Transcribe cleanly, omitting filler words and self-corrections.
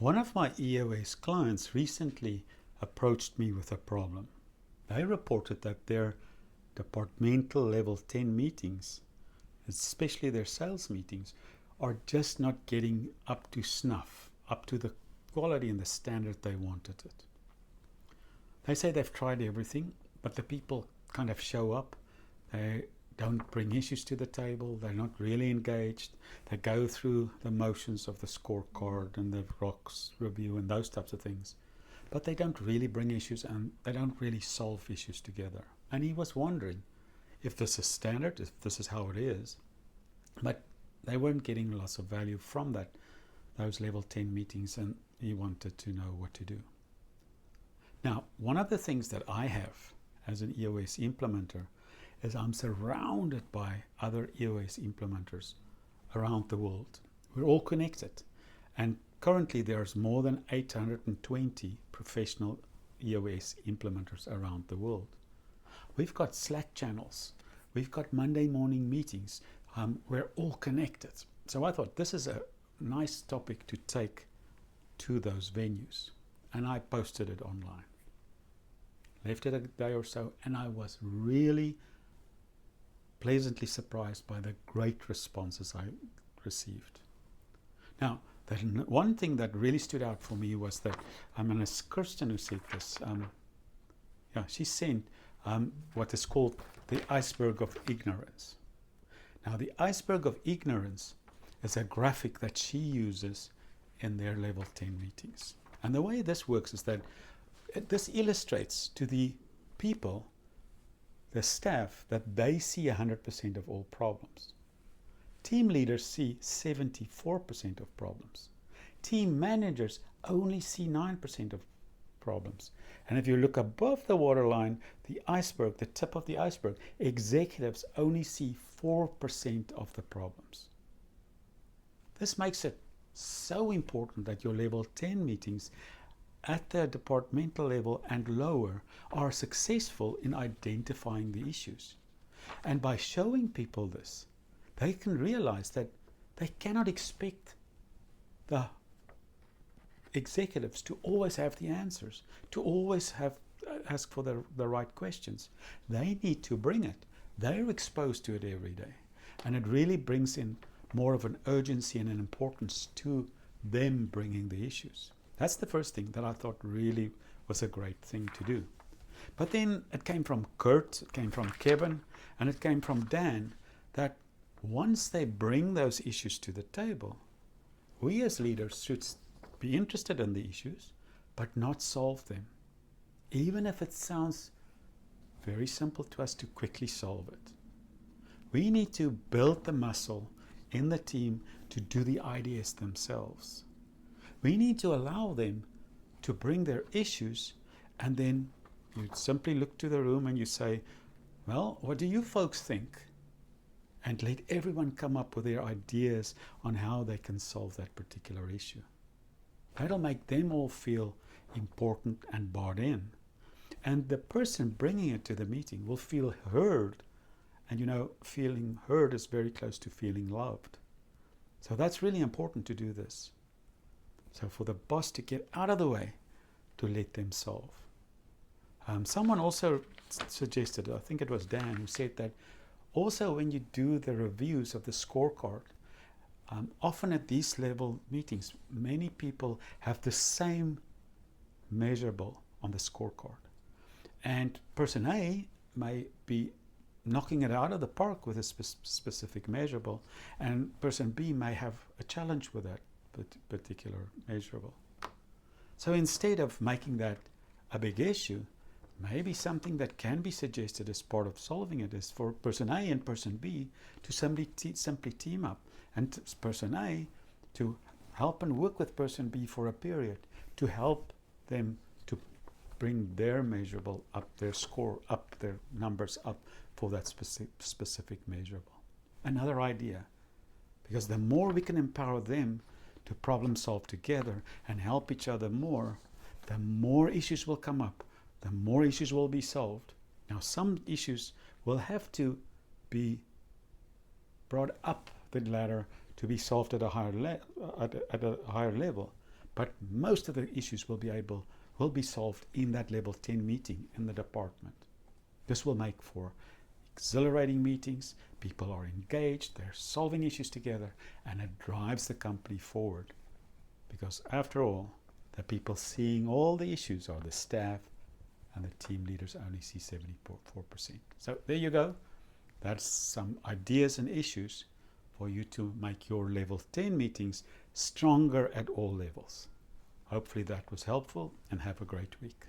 One of my EOS clients recently approached me with a problem. They reported that their departmental level 10 meetings, especially their sales meetings, are just not getting up to snuff, up to the quality and the standard they wanted it. They say they've tried everything, but the people kind of show up. They don't bring issues to the table. They're not really engaged. They go through the motions of the scorecard and the rocks review and those types of things. But they don't really bring issues and they don't really solve issues together. And he was wondering if this is standard, if this is how it is. But they weren't getting lots of value from those level 10 meetings, and he wanted to know what to do. Now, one of the things that I have as an EOS implementer is I'm surrounded by other EOS implementers around the world. We're all connected. And currently there's more than 820 professional EOS implementers around the world. We've got Slack channels. We've got Monday morning meetings. We're all connected. So I thought this is a nice topic to take to those venues. And I posted it online. Left it a day or so, and I was really pleasantly surprised by the great responses I received. Now, the one thing that really stood out for me was that, and it's Kirsten who said this, she sent what is called the iceberg of ignorance. Now, the iceberg of ignorance is a graphic that she uses in their level 10 meetings. And the way this works is that this illustrates to the people, the staff, that they see 100% of all problems. Team leaders see 74% of problems. Team managers only see 9% of problems. And if you look above the waterline, the iceberg, the tip of the iceberg, executives only see 4% of the problems. This makes it so important that your level 10 meetings at the departmental level and lower are successful in identifying the issues. And by showing people this, they can realize that they cannot expect the executives to always have the answers, to always ask for the right questions. They need to bring it. They're exposed to it every day. And it really brings in more of an urgency and an importance to them bringing the issues. That's the first thing that I thought really was a great thing to do. But then it came from Kurt, it came from Kevin, and it came from Dan, that once they bring those issues to the table, we as leaders should be interested in the issues, but not solve them. Even if it sounds very simple to us to quickly solve it. We need to build the muscle in the team to do the ideas themselves. We need to allow them to bring their issues, and then you simply look to the room and you say, well, what do you folks think? And let everyone come up with their ideas on how they can solve that particular issue. That'll make them all feel important and bought in. And the person bringing it to the meeting will feel heard. And feeling heard is very close to feeling loved. So that's really important to do this. So for the boss to get out of the way, to let them solve. Someone also suggested, I think it was Dan, who said that also when you do the reviews of the scorecard, often at these level meetings, many people have the same measurable on the scorecard. And person A may be knocking it out of the park with a specific measurable, and person B may have a challenge with that particular measurable. So instead of making that a big issue, maybe something that can be suggested as part of solving it is for person A and person B to simply team up, and person A to help and work with person B for a period to help them to bring their measurable up, their score up, their numbers up for that specific measurable. Another idea, because the more we can empower them to problem solve together and help each other more, the more issues will come up, the more issues will be solved. Now, some issues will have to be brought up the ladder to be solved at a higher level, But most of the issues will be solved in that level 10 meeting in the department. This will make for exhilarating meetings. People are engaged, they're solving issues together, and it drives the company forward. Because after all, the people seeing all the issues are the staff, and the team leaders only see 74%. So there you go. That's some ideas and issues for you to make your level 10 meetings stronger at all levels. Hopefully that was helpful, and have a great week.